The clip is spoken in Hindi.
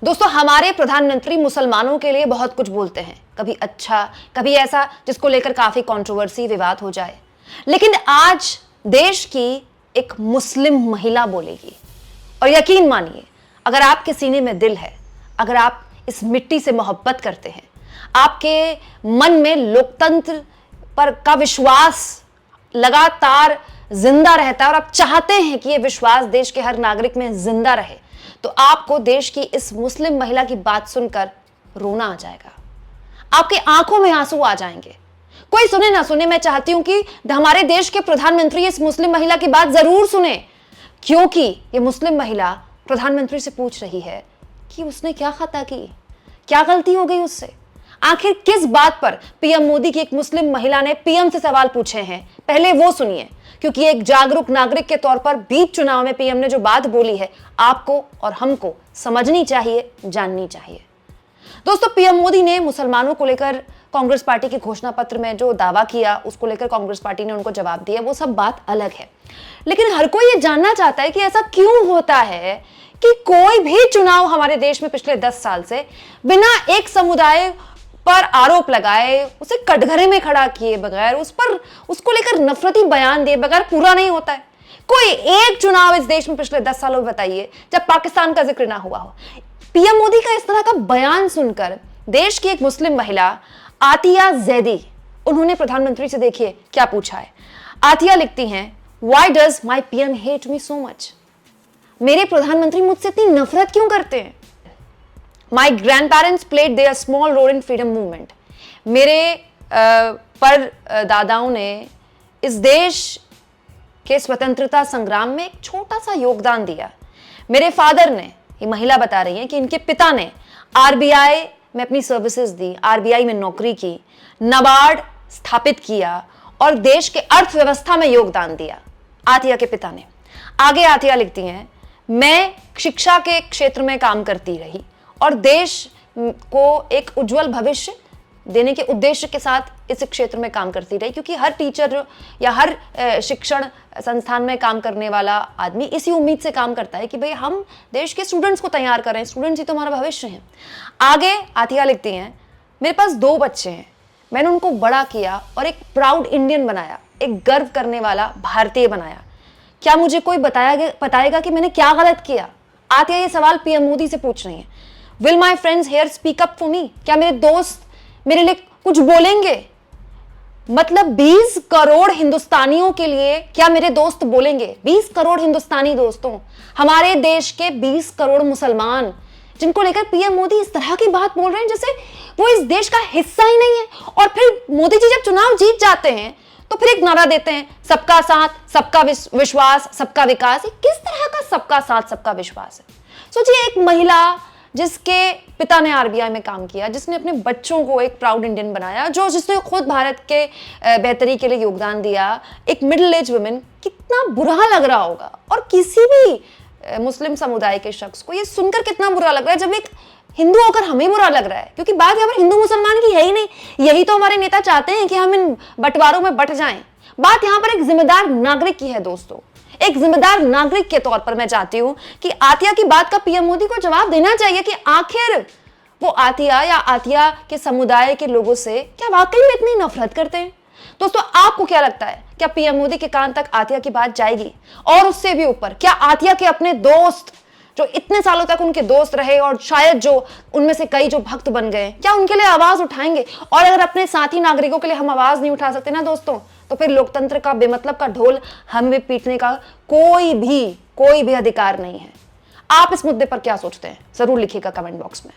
दोस्तों, हमारे प्रधानमंत्री मुसलमानों के लिए बहुत कुछ बोलते हैं, कभी अच्छा, कभी ऐसा जिसको लेकर काफी कंट्रोवर्सी, विवाद हो जाए। लेकिन आज देश की एक मुस्लिम महिला बोलेगी और यकीन मानिए, अगर आपके सीने में दिल है, अगर आप इस मिट्टी से मोहब्बत करते हैं, आपके मन में लोकतंत्र पर का विश्वास लगातार जिंदा रहता है और आप चाहते हैं कि यह विश्वास देश के हर नागरिक में जिंदा रहे, तो आपको देश की इस मुस्लिम महिला की बात सुनकर रोना आ जाएगा, आपकी आंखों में आंसू आ जाएंगे। कोई सुने ना सुने, मैं चाहती हूं कि हमारे देश के प्रधानमंत्री इस मुस्लिम महिला की बात जरूर सुने, क्योंकि यह मुस्लिम महिला प्रधानमंत्री से पूछ रही है कि उसने क्या खता की, क्या गलती हो गई उससे। आखिर किस बात पर पीएम मोदी की एक मुस्लिम महिला ने पीएम से सवाल पूछे हैं, पहले वो सुनिए, क्योंकि एक जागरूक नागरिक के तौर पर बीच चुनाव में पीएम ने जो बात बोली है, आपको और हमको समझनी चाहिए, जाननी चाहिए। दोस्तों, पीएम मोदी ने मुसलमानों को लेकर कांग्रेस पार्टी के घोषणा पत्र में जो दावा किया, उसको लेकर कांग्रेस पार्टी ने उनको जवाब दिया, वो सब बात अलग है। लेकिन हर कोई ये जानना चाहता है कि ऐसा क्यों होता है कि कोई भी चुनाव हमारे देश में पिछले 10 साल से बिना एक समुदाय पर आरोप लगाए, उसे कटघरे में खड़ा किए बगैर, उसको लेकर नफरती बयान दिए बगैर पूरा नहीं होता है। कोई एक चुनाव इस देश में पिछले 10 सालों में बताइए जब पाकिस्तान का जिक्र ना हुआ हो। पीएम मोदी का इस तरह का बयान सुनकर देश की एक मुस्लिम महिला आतिया जैदी, उन्होंने प्रधानमंत्री से देखिए क्या पूछा है। आतिया लिखती हैं, why does my PM hate me so much? मेरे प्रधानमंत्री मुझसे इतनी नफरत क्यों करते हैं? My grandparents played their small role in freedom movement. मेरे पर दादाओं ने इस देश के स्वतंत्रता संग्राम में एक छोटा सा योगदान दिया। मेरे फादर ने, ये महिला बता रही है कि इनके पिता ने आरबीआई में अपनी सर्विसेज दी, आरबीआई में नौकरी की, नाबार्ड स्थापित किया और देश के अर्थव्यवस्था में योगदान दिया, आतिया के पिता ने। आगे आतिया लिखती हैं, मैं शिक्षा के क्षेत्र में काम करती रही और देश को एक उज्जवल भविष्य देने के उद्देश्य के साथ इस क्षेत्र में काम करती रही, क्योंकि हर टीचर या हर शिक्षण संस्थान में काम करने वाला आदमी इसी उम्मीद से काम करता है कि भाई हम देश के स्टूडेंट्स को तैयार करें, स्टूडेंट्स ही तो हमारा भविष्य है। आगे आतिया लिखती हैं, मेरे पास 2 बच्चे हैं, मैंने उनको बड़ा किया और एक प्राउड इंडियन बनाया, एक गर्व करने वाला भारतीय बनाया। क्या मुझे कोई बताएगा कि मैंने क्या गलत किया? आतिया ये सवाल पीएम मोदी से पूछ रही हैं। Will my friends here speak up for me? क्या मेरे दोस्त मेरे लिए कुछ बोलेंगे? मतलब 20 करोड़ हिंदुस्तानियों के लिए क्या मेरे दोस्त बोलेंगे? 20 करोड़ हिंदुस्तानी दोस्तों, हमारे देश के 20 करोड़ मुसलमान, जिनको लेकर पीएम मोदी इस तरह की बात बोल रहे हैं जैसे वो इस देश का हिस्सा ही नहीं है। और फिर मोदी जी जब चुनाव जीत जाते हैं तो फिर एक नारा देते हैं, सबका साथ, सबका विश्वास, सबका विकास। किस तरह का सबका साथ, सबका विश्वास है? सोचिए, एक महिला जिसके पिता ने आरबीआई में काम किया, जिसने अपने बच्चों को एक प्राउड इंडियन बनाया, जिसने खुद भारत के बेहतरी के लिए योगदान दिया, एक मिडिल एज वुमेन, कितना बुरा लग रहा होगा। और किसी भी मुस्लिम समुदाय के शख्स को ये सुनकर कितना बुरा लग रहा है जब एक हिंदू होकर हमें बुरा लग रहा है, क्योंकि बात यहाँ पर हिंदू मुसलमान की है ही नहीं। यही तो हमारे नेता चाहते हैं कि हम इन बंटवारों में बंट जाएं। बात यहाँ पर एक जिम्मेदार नागरिक की है दोस्तों। एक जिम्मेदार नागरिक के तौर पर मैं चाहती हूं कि आतिया की बात का पीएम मोदी को जवाब देना चाहिए कि आखिर वो आतिया या आतिया के समुदाय के लोगों से क्या वाकई में इतनी नफरत करते हैं। दोस्तों, आपको क्या लगता है, क्या पीएम मोदी के कान तक आतिया की बात जाएगी? और उससे भी ऊपर, क्या आतिया के अपने दोस्त, जो इतने सालों तक उनके दोस्त रहे और शायद जो उनमें से कई जो भक्त बन गए, क्या उनके लिए आवाज उठाएंगे? और अगर अपने साथी नागरिकों के लिए हम आवाज नहीं उठा सकते ना दोस्तों, तो फिर लोकतंत्र का बेमतलब का ढोल हमें पीटने का कोई भी अधिकार नहीं है। आप इस मुद्दे पर क्या सोचते हैं? जरूर लिखिएगा कमेंट बॉक्स में।